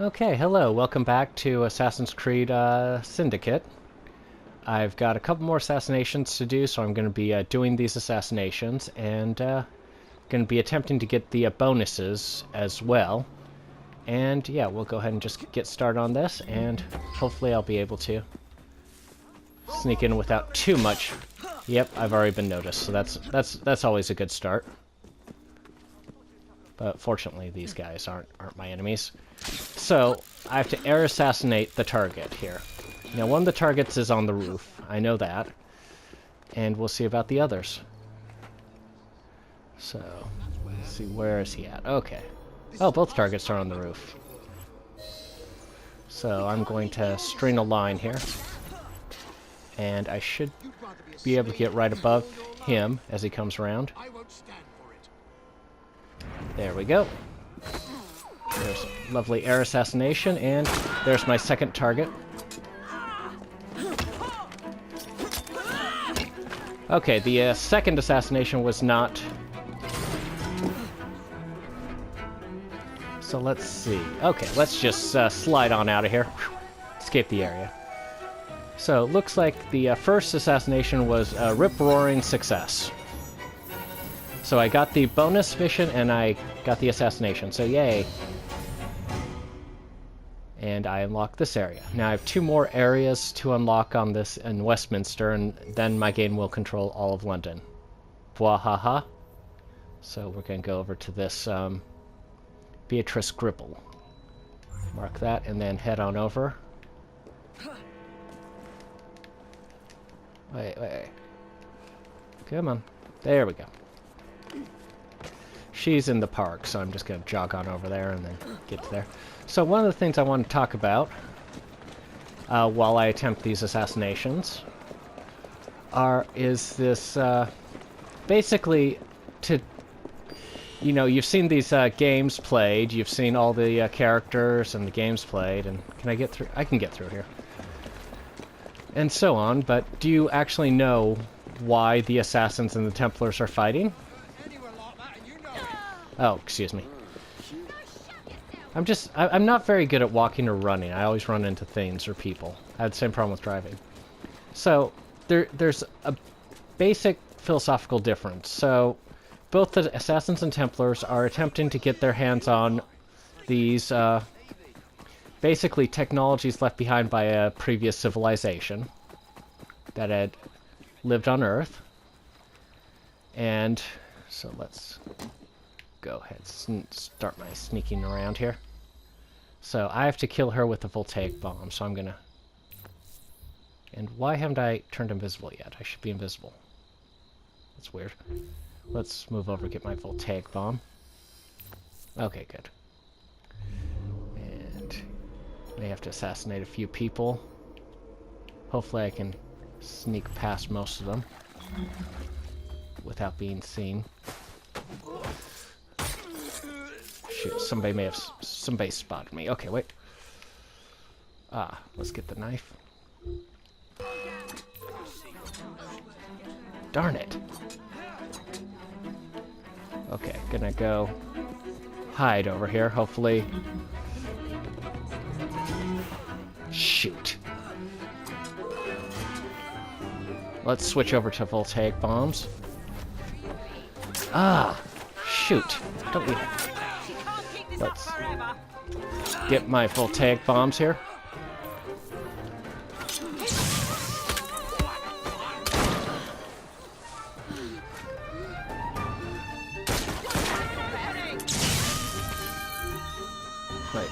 Okay, hello. Welcome back to Assassin's Creed Syndicate. I've got a couple more assassinations to do, so I'm going to be doing these assassinations, and going to be attempting to get the bonuses as well. And yeah, we'll go ahead and just get started on this, and hopefully I'll be able to sneak in without too much. Yep, I've already been noticed, so that's always a good start. But fortunately, these guys aren't my enemies. So, I have to air assassinate the target here. Now, one of the targets is on the roof. I know that. And we'll see about the others. So, let's see, where is he at? Okay. Oh, both targets are on the roof. So, I'm going to string a line here. And I should be able to get right above him as he comes around. There we go. There's lovely air assassination, and there's my second target. Okay, the second assassination was not... So let's see. Okay, let's just slide on out of here. Escape the area. So, looks like the first assassination was a rip-roaring success. So I got the bonus mission, and I got the assassination, so yay. And I unlocked this area. Now I have 2 more areas to unlock on this in Westminster, and then my game will control all of London. Bwahaha. So we're going to go over to this Beatrice Gribble. Mark that, and then head on over. Wait. Come on. There we go. She's in the park, so I'm just going to jog on over there and then get to there. So one of the things I want to talk about while I attempt these assassinations is this basically to, you know, you've seen these games played, you've seen all the characters and the games played, and can I get through? I can get through here. And so on, but do you actually know why the Assassins and the Templars are fighting? Oh, excuse me. I'm not very good at walking or running. I always run into things or people. I had the same problem with driving. So, there's a basic philosophical difference. So, both the Assassins and Templars are attempting to get their hands on these, basically technologies left behind by a previous civilization that had lived on Earth. And so let's go ahead and start my sneaking around here. So I have to kill her with the voltaic bomb, so I'm gonna... And why haven't I turned invisible yet? I should be invisible. That's weird. Let's move over and get my voltaic bomb. Okay, good. And I have to assassinate a few people. Hopefully I can sneak past most of them without being seen. Shoot, somebody spotted me. Okay, wait. Let's get the knife. Darn it. Okay, gonna go hide over here, hopefully. Shoot. Let's switch over to voltaic bombs. Shoot. Don't we... Let's get my voltaic bombs here. Wait.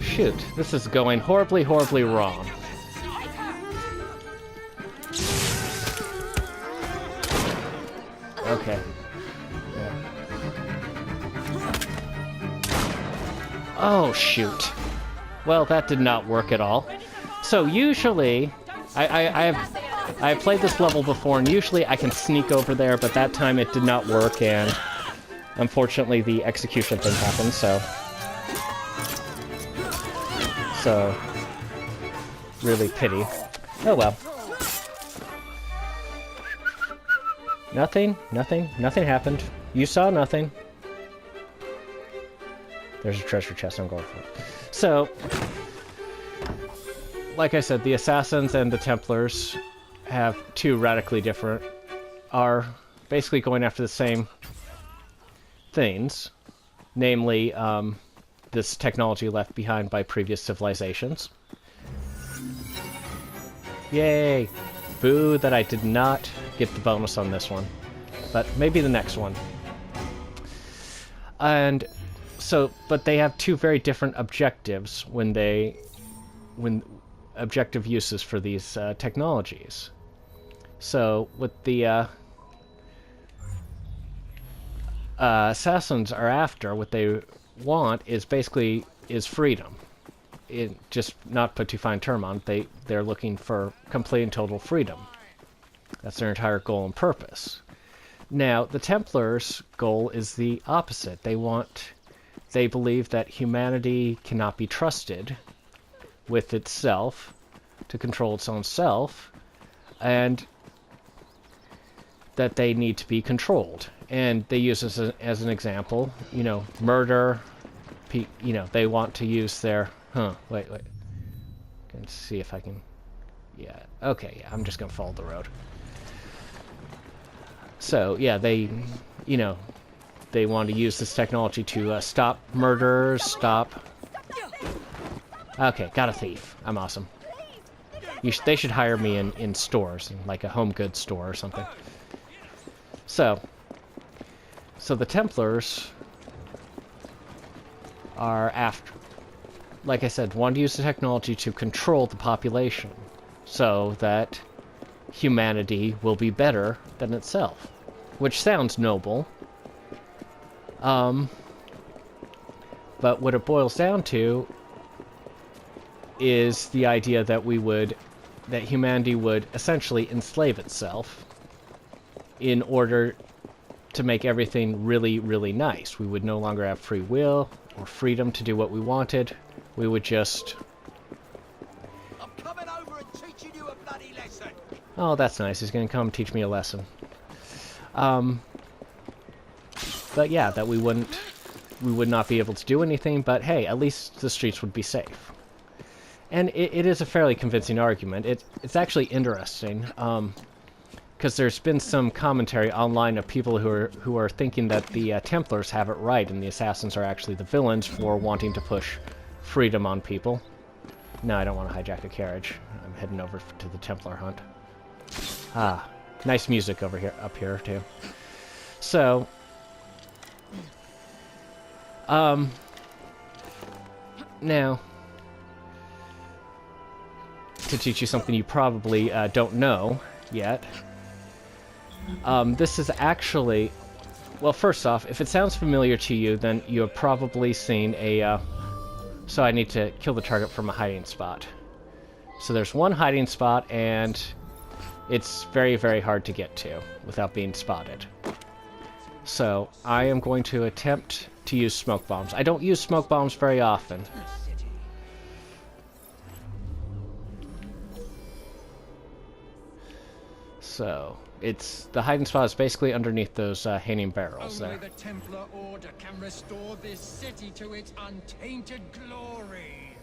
Shoot. This is going horribly, horribly wrong. Okay. Yeah. Oh, shoot. Well, that did not work at all. So usually, I have played this level before, and usually I can sneak over there, but that time it did not work, and unfortunately the execution thing happened, so... really pity. Oh well. Nothing happened. You saw nothing. There's a treasure chest I'm going for. So, like I said, the Assassins and the Templars have two radically different, are basically going after the same things, namely this technology left behind by previous civilizations. Yay! Boo that I did not get the bonus on this one, but maybe the next one. And so, but they have two very different objectives when objective uses for these technologies. So, what the Assassins are after, what they want is basically freedom. Just not put too fine term on it, they're looking for complete and total freedom. That's their entire goal and purpose. Now, the Templars' goal is the opposite. They believe that humanity cannot be trusted with itself to control its own self, and that they need to be controlled. And they use this as an example, murder, they want to use their, wait. Can see if I can, yeah, okay, yeah, I'm just gonna follow the road. So, yeah, they want to use this technology to stop murders, Okay, got a thief. I'm awesome. They should hire me in stores, in like a home goods store or something. So the Templars are after, like I said, want to use the technology to control the population so that humanity will be better than itself. Which sounds noble. But what it boils down to is the idea that humanity would essentially enslave itself in order to make everything really, really nice. We would no longer have free will or freedom to do what we wanted. We would just... I'm coming over and teaching you a bloody lesson. Oh, that's nice. He's going to come teach me a lesson. But yeah, that we would not be able to do anything, but hey, at least the streets would be safe. And it is a fairly convincing argument. It's actually interesting, because there's been some commentary online of people who are thinking that the Templars have it right, and the Assassins are actually the villains for wanting to push freedom on people. No, I don't want to hijack a carriage. I'm heading over to the Templar hunt. Ah, nice music up here too. So, now, to teach you something you probably don't know yet. This is actually... Well, first off, if it sounds familiar to you, then you have probably seen a... So I need to kill the target from a hiding spot. So there's one hiding spot, and it's very, very hard to get to without being spotted. So I am going to attempt to use smoke bombs. I don't use smoke bombs very often. So it's the hiding spot is basically underneath those hanging barrels there. Only the Templar Order can restore this city to its untainted glory.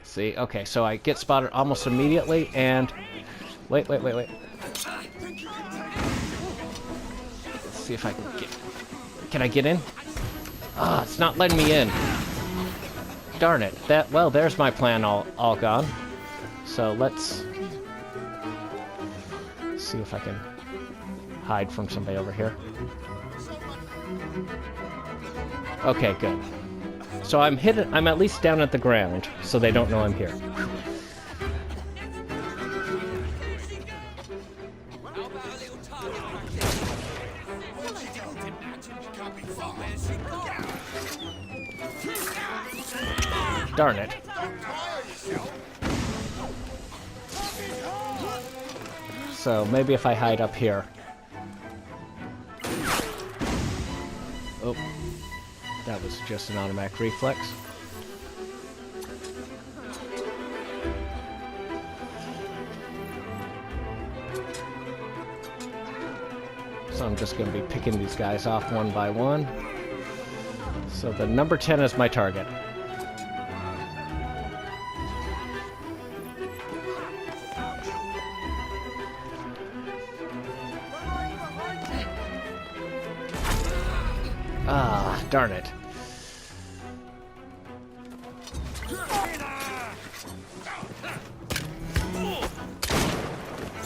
See, okay, so I get spotted almost immediately, and wait. Let's see if I can get. Can I get in? Ah, it's not letting me in. Darn it. Well, there's my plan all gone. So let's see if I can hide from somebody over here. Okay, good. So I'm at least down at the ground, so they don't know I'm here. Darn it. So maybe if I hide up here. Oh, that was just an automatic reflex. so I'm just going to be picking these guys off one by one. So the number 10 is my target. Ah, darn it.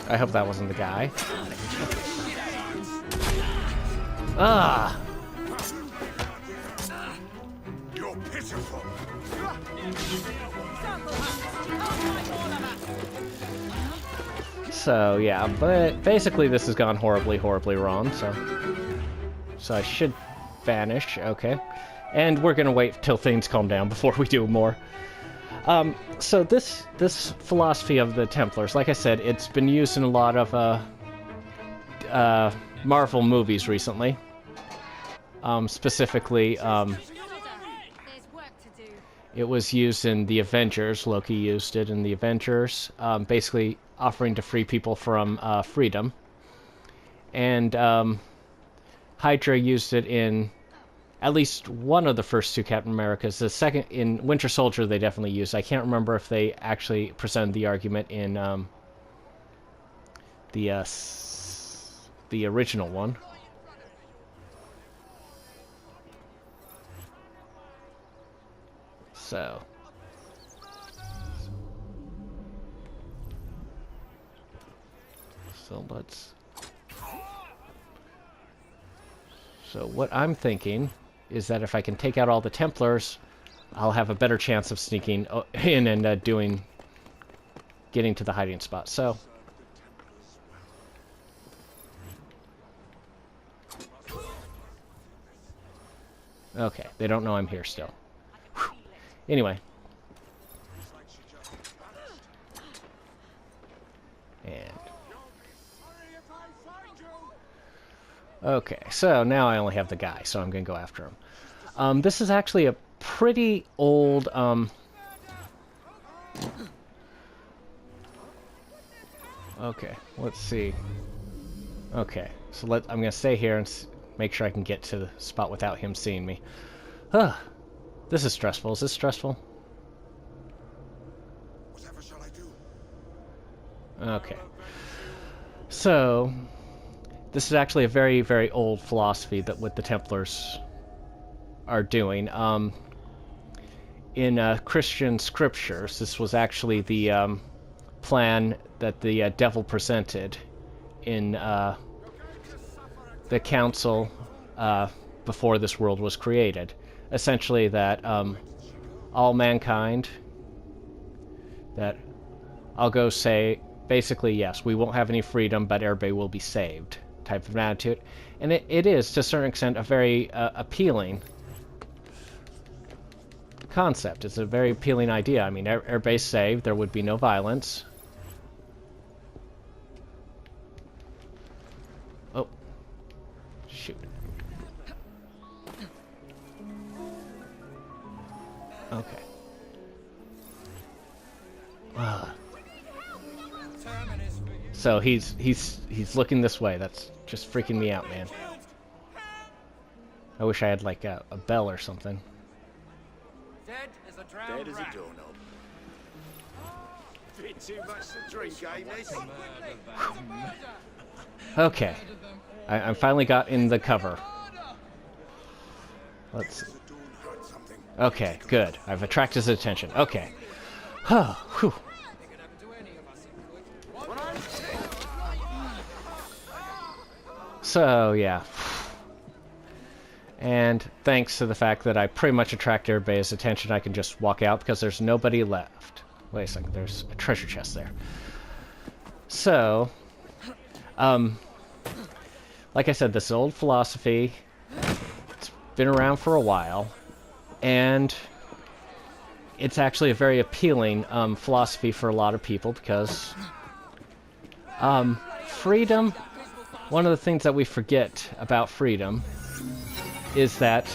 I hope that wasn't the guy. Ah! You're pitiful. So, yeah, but basically this has gone horribly, horribly wrong, so I should vanish, okay. And we're gonna wait till things calm down before we do more. So this philosophy of the Templars, like I said, it's been used in a lot of Marvel movies recently. Specifically, it was used in the Avengers. Loki used it in the Avengers, basically offering to free people from freedom. And Hydra used it in at least one of the first two Captain Americas. The second, in Winter Soldier, they definitely used. I can't remember if they actually presented the argument in the original one. So let's. So what I'm thinking is that if I can take out all the Templars, I'll have a better chance of sneaking in and getting to the hiding spot. So okay, they don't know I'm here still. Whew. Anyway. And okay, so now I only have the guy, so I'm going to go after him. This is actually a pretty old, okay, let's see. Okay, so I'm going to stay here and make sure I can get to the spot without him seeing me. This is stressful. Is this stressful? Whatever shall I do? Okay. So this is actually a very, very old philosophy that what the Templars are doing. In Christian scriptures, this was actually the plan that the devil presented in the council before this world was created. Essentially that all mankind, that I'll go say, basically, yes, we won't have any freedom, but everybody will be saved type of attitude. And it is, to a certain extent, a very appealing concept. It's a very appealing idea. I mean, everybody's saved, there would be no violence. Oh. Shoot. Okay. So he's looking this way. That's just freaking me out, man. I wish I had like a bell or something. Dead as a drowned Dead as a rat. doorknob. Bit too much to drink, eh, miss? Okay. I finally got in the cover. Let's. Okay, good. I've attracted his attention. Okay. Whew. So, yeah. And thanks to the fact that I pretty much attract everybody's attention, I can just walk out because there's nobody left. Wait a second, there's a treasure chest there. So, like I said, this old philosophy, it's been around for a while, and it's actually a very appealing philosophy for a lot of people because freedom, one of the things that we forget about freedom is that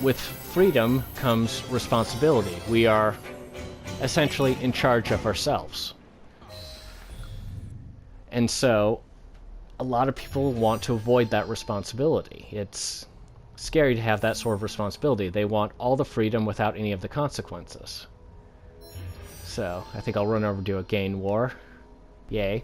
with freedom comes responsibility. We are essentially in charge of ourselves. And so a lot of people want to avoid that responsibility. It's scary to have that sort of responsibility. They want all the freedom without any of the consequences. So, I think I'll run over to a gain war. Yay.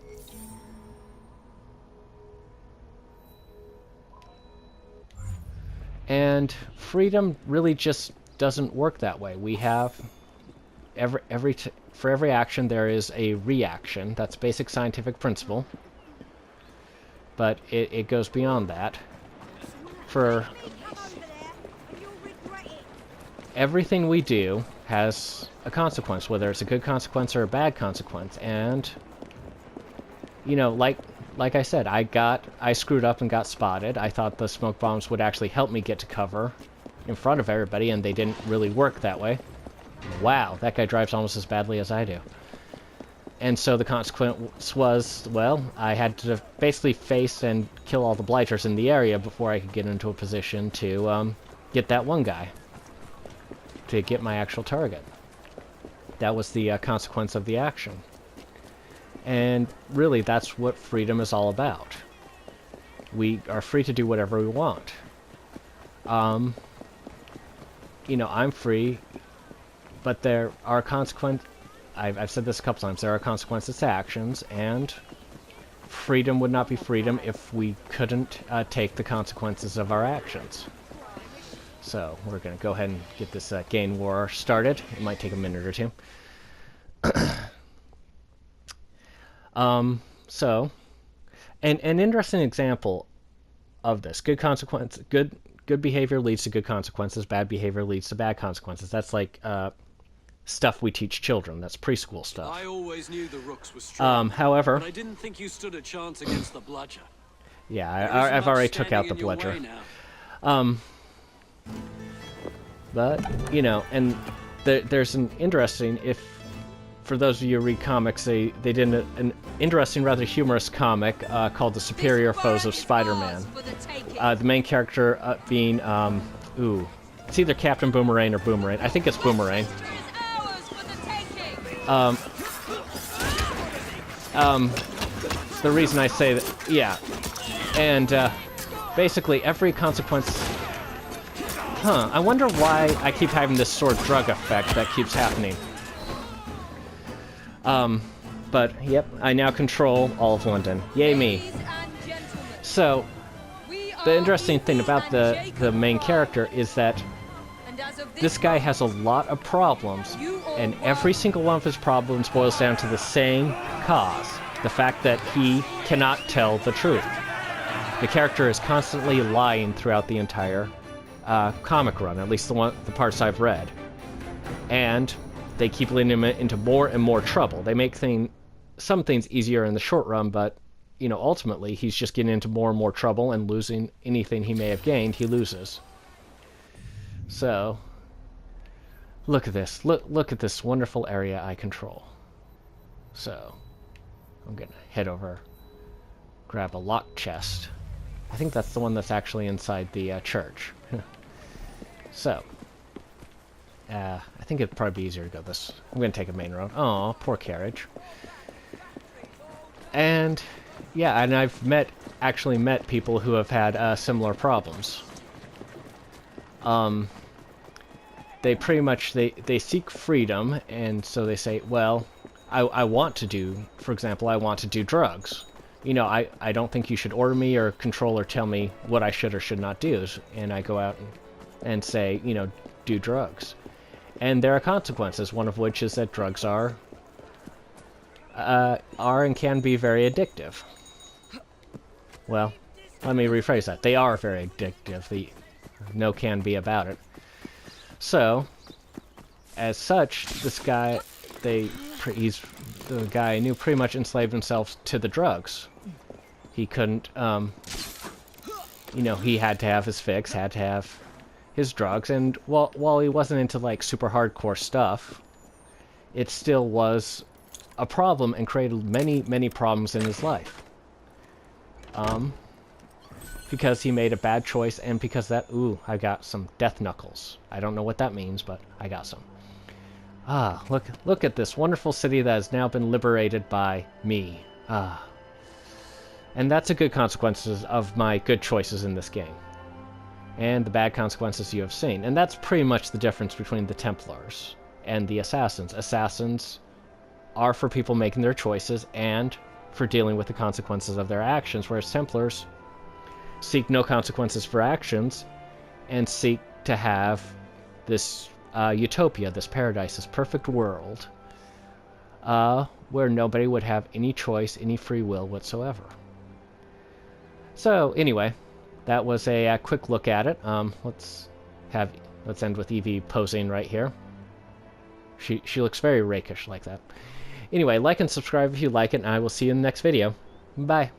And freedom really just doesn't work that way. We have for every action there is a reaction. That's basic scientific principle. But it goes beyond that. For everything we do has a consequence, whether it's a good consequence or a bad consequence. And you know, like I said, I screwed up and got spotted. I thought the smoke bombs would actually help me get to cover in front of everybody, and they didn't really work that way. Wow, that guy drives almost as badly as I do. And so the consequence was, well, I had to basically face and kill all the blighters in the area before I could get into a position to get that one guy, to get my actual target. That was the consequence of the action. And really, that's what freedom is all about. We are free to do whatever we want. You know, I'm free, but there are consequences. I've said this a couple times. There are consequences to actions, and freedom would not be freedom if we couldn't take the consequences of our actions. So we're going to go ahead and get this gain war started. It might take a minute or two. So, an interesting example of this: good behavior leads to good consequences. Bad behavior leads to bad consequences. That's like stuff we teach children. That's preschool stuff. I always knew the rooks were strong. However, but I didn't think you stood a chance against the bludger. Yeah, I've already took out the bludger. But you know, and there's an interesting, for those of you who read comics, they did an interesting, rather humorous comic called The Superior Foes of Spider-Man. The main character being, it's either Captain Boomerang or Boomerang. I think it's Boomerang. The reason I say that, yeah. And basically every consequence... I wonder why I keep having this sort of drug effect that keeps happening. But, yep, I now control all of London. Yay me. So, the interesting thing about the main character is that this guy has a lot of problems, and every single one of his problems boils down to the same cause. The fact that he cannot tell the truth. The character is constantly lying throughout the entire comic run, at least the parts I've read. And they keep leading him into more and more trouble. They make some things easier in the short run, but you know, ultimately he's just getting into more and more trouble and losing anything he may have gained, he loses. So, look at this. Look at this wonderful area I control. So, I'm gonna head over, grab a locked chest. I think that's the one that's actually inside the church. So, I think it'd probably be easier to go this. I'm gonna take a main road. Oh, poor carriage. And yeah, and I've actually met people who have had similar problems. They pretty much they seek freedom, and so they say, well, I want to do, for example, I want to do drugs. You know, I don't think you should order me or control or tell me what I should or should not do. And I go out and say, you know, do drugs. And there are consequences, one of which is that drugs are and can be very addictive. Well, let me rephrase that. They are very addictive. No can be about it. So, as such, this guy, he's the guy I knew pretty much enslaved himself to the drugs. He couldn't, you know, he had to have his fix, had to have his drugs, and while he wasn't into, like, super hardcore stuff, it still was a problem and created many, many problems in his life. Because he made a bad choice, and because that, I got some death knuckles. I don't know what that means, but I got some. Ah, look at this wonderful city that has now been liberated by me. Ah. And that's the good consequences of my good choices in this game. And the bad consequences you have seen. And that's pretty much the difference between the Templars and the Assassins. Assassins are for people making their choices and for dealing with the consequences of their actions, whereas Templars seek no consequences for actions and seek to have this utopia, this paradise, this perfect world where nobody would have any choice, any free will whatsoever. So anyway, that was a quick look at it. Let's end with Evie posing right here. She looks very rakish like that. Anyway, like and subscribe if you like it, and I will see you in the next video. Bye.